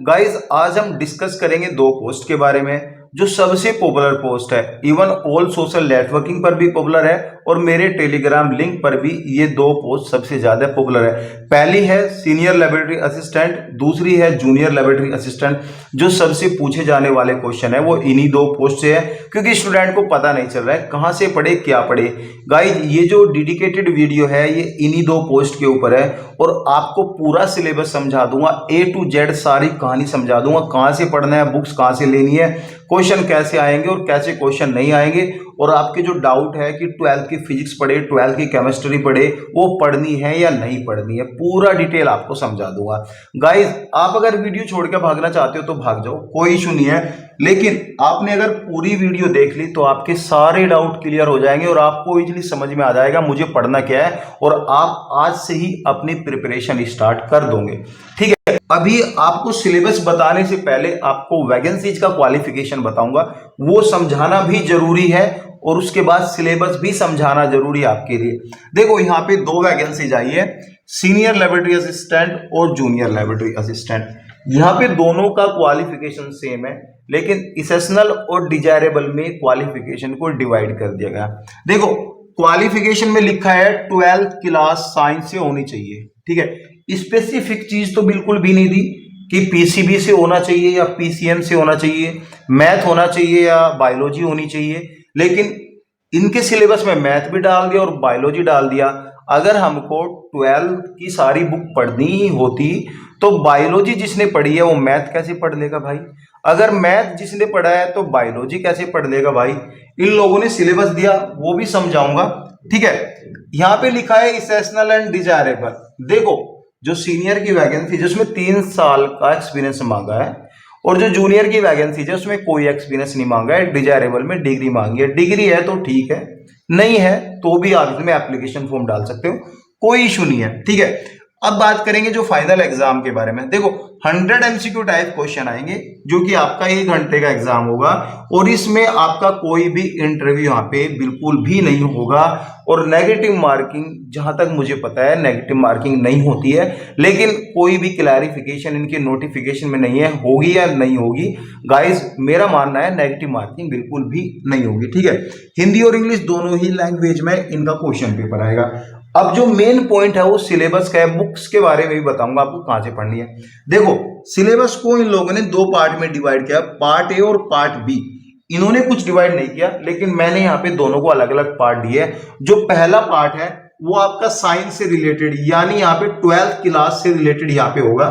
Guys आज हम discuss करेंगे दो पोस्ट के बारे में जो सबसे पॉपुलर पोस्ट है, इवन ऑल सोशल नेटवर्किंग पर भी पॉपुलर है और मेरे टेलीग्राम लिंक पर भी ये दो पोस्ट सबसे ज्यादा पॉपुलर है। पहली है सीनियर लेबोरेटरी असिस्टेंट, दूसरी है जूनियर लेबोरेटरी असिस्टेंट। जो सबसे पूछे जाने वाले क्वेश्चन है वो इन्हीं दो पोस्ट से है, क्योंकि स्टूडेंट को पता नहीं चल रहा है कहां से पढ़े क्या पढ़े। गाइस ये जो डेडिकेटेड वीडियो है ये इन्हीं दो पोस्ट के ऊपर है और आपको पूरा सिलेबस समझा दूंगा, A to Z सारी कहानी समझा दूंगा, कहां से पढ़ना है, बुक्स कहां से लेनी है, क्वेश्चन कैसे आएंगे और कैसे क्वेश्चन नहीं आएंगे, और आपके जो डाउट है कि 12th की फिजिक्स पढ़े, 12th की केमिस्ट्री पढ़े, वो पढ़नी है या नहीं पढ़नी है, पूरा डिटेल आपको समझा दूंगा। गाइस आप अगर वीडियो छोड़ के भागना चाहते हो तो भाग जाओ, कोई इशू नहीं है, लेकिन आपने अगर पूरी वीडियो देख ली तो आपके सारे डाउट क्लियर हो जाएंगे और आपको इजीली समझ में आ जाएगा मुझे पढ़ना क्या है, और आप आज से ही अपनी प्रिपरेशन स्टार्ट कर दोगे। ठीक है, अभी आपको सिलेबस बताने से पहले आपको वैकेंसीज का क्वालिफिकेशन बताऊंगा, वो समझाना भी जरूरी है और उसके बाद सिलेबस भी समझाना जरूरी है आपके लिए। देखो यहाँ पे दो वैकेंसीज आई है, सीनियर लेबोरेटरी असिस्टेंट और जूनियर लेबोरेटरी असिस्टेंट। यहाँ पे दोनों का क्वालिफिकेशन सेम है, लेकिन इसेंशियल और डिजायरेबल में क्वालिफिकेशन को डिवाइड कर दिया गया। देखो क्वालिफिकेशन में लिखा है 12th क्लास साइंस से होनी चाहिए, ठीक है, स्पेसिफिक चीज तो बिल्कुल भी नहीं दी कि पीसीबी से होना चाहिए या पीसीएम से होना चाहिए, मैथ होना चाहिए या बायोलॉजी होनी चाहिए, लेकिन इनके सिलेबस में मैथ भी डाल दिया और बायोलॉजी डाल दिया। अगर हमको 12th की सारी बुक पढ़नी ही होती तो बायोलॉजी जिसने पढ़ी है वो मैथ कैसे पढ़ लेगा भाई, अगर मैथ जिसने पढ़ा है तो बायोलॉजी कैसे पढ़ लेगा भाई। इन लोगों ने सिलेबस दिया वो भी समझाऊंगा, ठीक है। यहाँ पे लिखा है इसेंशियल एंड डिजायरेबल। देखो जो सीनियर की वैकेंसी जिसमें 3 साल का एक्सपीरियंस मांगा है और जो जूनियर की वैकेंसी है उसमें कोई एक्सपीरियंस नहीं मांगा है, डिजायरेबल में डिग्री मांगी है। डिग्री है तो ठीक है, नहीं है तो भी आप इसमें एप्लीकेशन फॉर्म डाल सकते हो, कोई इशू नहीं है, ठीक है। अब बात करेंगे जो फाइनल एग्जाम के बारे में। देखो 100 MCQ टाइप क्वेश्चन आएंगे जो कि आपका 1 घंटे का एग्जाम होगा और इसमें आपका कोई भी इंटरव्यू यहाँ पे बिल्कुल भी नहीं होगा, और नेगेटिव मार्किंग जहां तक मुझे पता है नेगेटिव मार्किंग नहीं होती है, लेकिन कोई भी क्लैरिफिकेशन इनके नोटिफिकेशन में नहीं है, होगी या नहीं होगी। गाइस मेरा मानना है नेगेटिव मार्किंग बिल्कुल भी नहीं होगी, ठीक है। हिंदी और इंग्लिश दोनों ही लैंग्वेज में इनका क्वेश्चन पेपर आएगा। अब जो मेन पॉइंट है वो सिलेबस का है, बुक्स के बारे में भी बताऊंगा आपको कहां से पढ़नी है। देखो सिलेबस को इन लोगों ने 2 पार्ट में डिवाइड किया, पार्ट ए और पार्ट बी। इन्होंने कुछ डिवाइड नहीं किया, लेकिन मैंने यहाँ पे दोनों को अलग अलग पार्ट दिए। जो पहला पार्ट है वो आपका साइंस से रिलेटेड, यानी यहाँ पे 12th क्लास से रिलेटेड यहाँ पे होगा,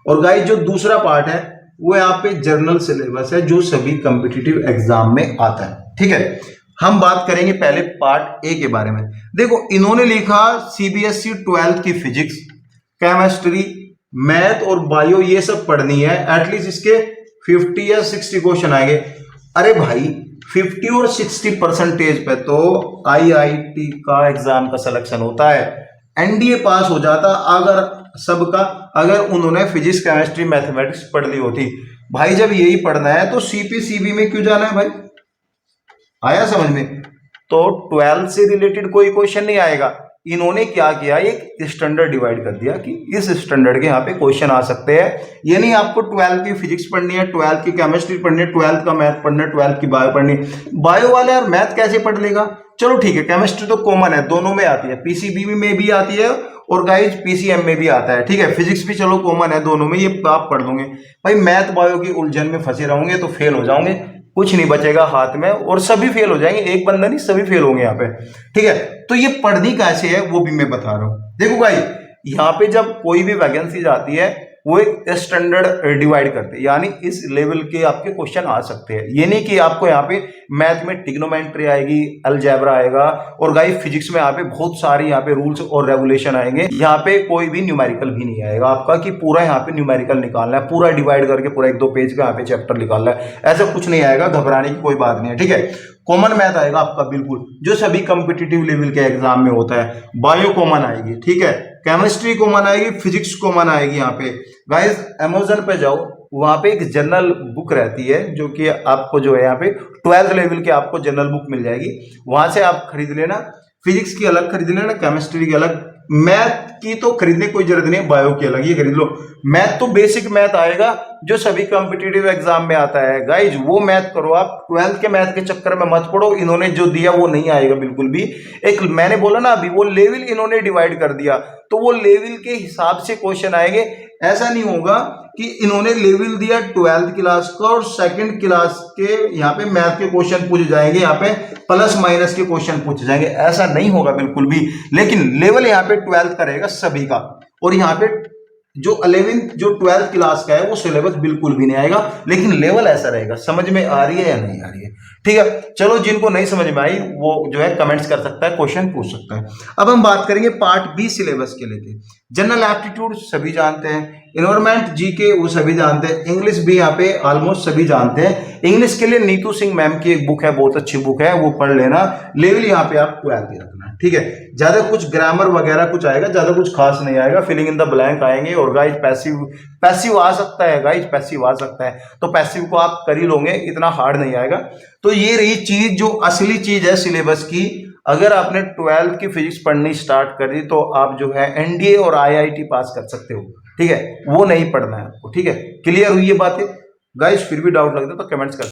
और गाइस जो दूसरा पार्ट है वो यहाँ पे जनरल सिलेबस है जो सभी कॉम्पिटिटिव एग्जाम में आता है, ठीक है। हम बात करेंगे पहले पार्ट ए के बारे में। देखो इन्होंने लिखा सीबीएसई 12th की फिजिक्स, केमिस्ट्री, मैथ और बायो ये सब पढ़नी है, एटलीस्ट इसके 50 या 60 क्वेश्चन आएंगे। अरे भाई 50 और 60% पे तो आईआईटी का एग्जाम का सिलेक्शन होता है, एनडीए पास हो जाता अगर सबका, अगर उन्होंने फिजिक्स केमिस्ट्री मैथमेटिक्स पढ़ ली होती। भाई जब यही पढ़ना है तो सीपीसीबी में क्यों जाना है भाई, आया समझ में। तो 12th से रिलेटेड कोई क्वेश्चन नहीं आएगा। इन्होंने क्या किया, एक स्टैंडर्ड डिवाइड कर दिया कि इस स्टैंडर्ड के यहाँ पे क्वेश्चन आ सकते हैं। ये नहीं आपको 12th की फिजिक्स पढ़नी है, 12th की केमिस्ट्री पढ़नी है, 12th का मैथ पढ़ना है, 12th की बायो पढ़नी है। बायो वाला यार मैथ कैसे पढ़ लेगा, चलो ठीक है, केमिस्ट्री तो कॉमन है, दोनों में आती है, पीसीबी में भी आती है और गाइस पीसीएम में भी आता है, ठीक है। फिजिक्स भी चलो कॉमन है दोनों में, ये आप पढ़ लोगे। भाई मैथ बायो की उलझन में फंसे रहोगे तो फेल हो जाओगे, कुछ नहीं बचेगा हाथ में और सभी फेल हो जाएंगे, एक बंदा नहीं सभी फेल होंगे यहाँ पे, ठीक है। तो ये पढ़नी कैसे है वो भी मैं बता रहा हूं। देखो भाई यहाँ पे जब कोई भी वैकेंसी आती है वो एक स्टैंडर्ड डिवाइड करते हैं, यानी इस लेवल के आपके क्वेश्चन आ सकते हैं। ये नहीं कि आपको यहाँ पे मैथ में ट्रिग्नोमेट्री आएगी, अलजेब्रा आएगा, और गाइस फिजिक्स में यहाँ पे बहुत सारी यहाँ पे रूल्स और रेगुलेशन आएंगे। यहाँ पे कोई भी न्यूमेरिकल भी नहीं आएगा आपका कि पूरा यहाँ पे न्यूमेरिकल निकालना है, पूरा डिवाइड करके पूरा 1-2 पेज का यहाँ पे चैप्टर निकालना है, ऐसा कुछ नहीं आएगा, घबराने की कोई बात नहीं है, ठीक है। कॉमन मैथ आएगा आपका बिल्कुल, जो सभी कॉम्पिटिटिव लेवल के एग्जाम में होता है। बायो कॉमन आएगी, ठीक है, केमिस्ट्री कॉमन आएगी, फिजिक्स कॉमन आएगी। यहाँ पे गाइस अमेज़न पे जाओ, वहां पे एक जनरल बुक रहती है जो कि आपको जो है यहाँ पे 12th लेवल की आपको जनरल बुक मिल जाएगी, वहां से आप खरीद लेना। फिजिक्स की अलग खरीद लेना, केमिस्ट्री की अलग, मैथ की तो खरीदने की कोई जरूरत नहीं है, बायो की अलग ही खरीद लो। मैथ तो बेसिक मैथ आएगा जो सभी कॉम्पिटिटिव एग्जाम में आता है गाइज, वो मैथ करो आप। 12th के मैथ के चक्कर में मत पड़ो, इन्होंने जो दिया वो नहीं आएगा बिल्कुल भी। एक मैंने बोला ना अभी, वो लेवल इन्होंने डिवाइड कर दिया, तो वो लेवल के हिसाब से क्वेश्चन आएंगे। ऐसा नहीं होगा कि इन्होंने लेवल दिया 12th क्लास का और सेकंड क्लास के यहाँ पे मैथ के क्वेश्चन पूछे जाएंगे, यहाँ पे प्लस माइनस के क्वेश्चन पूछे जाएंगे, ऐसा नहीं होगा बिल्कुल भी। लेकिन लेवल यहाँ पे 12th का रहेगा सभी का, और यहाँ पे जो 11th जो 12th क्लास का है वो सिलेबस बिल्कुल भी नहीं आएगा, लेकिन लेवल ऐसा रहेगा। समझ में आ रही है या नहीं आ रही है? ठीक है, चलो जिनको नहीं समझ में आई वो जो है कमेंट्स कर सकता है, क्वेश्चन पूछ सकता है। अब हम बात करेंगे पार्ट बी सिलेबस के लेके। जनरल एप्टीट्यूड सभी जानते हैं, इन्वायरमेंट जीके वो सभी जानते हैं, इंग्लिश भी यहाँ पे ऑलमोस्ट सभी जानते हैं। इंग्लिश के लिए नीतू सिंह मैम की एक बुक है, बहुत अच्छी बुक है, वो पढ़ लेना। लेवल यहाँ पे आप 12th ही रखना, ठीक है। ज्यादा कुछ ग्रामर वगैरह कुछ आएगा, ज्यादा कुछ खास नहीं आएगा, फिलिंग इन द ब्लैंक आएंगे। और गाइज पैसिव आ सकता है, गाइज पैसिव आ सकता है, तो पैसिव को आप कर ही लोगे, इतना हार्ड नहीं आएगा। तो ये रही चीज जो असली चीज है सिलेबस की। अगर आपने 12th की फिजिक्स पढ़नी स्टार्ट कर दी तो आप जो है एनडीए और आईआईटी पास कर सकते हो, ठीक है। वो नहीं पढ़ना है आपको, ठीक है। क्लियर हुई ये बातें गाइस? फिर भी डाउट लगता है तो कमेंट्स कर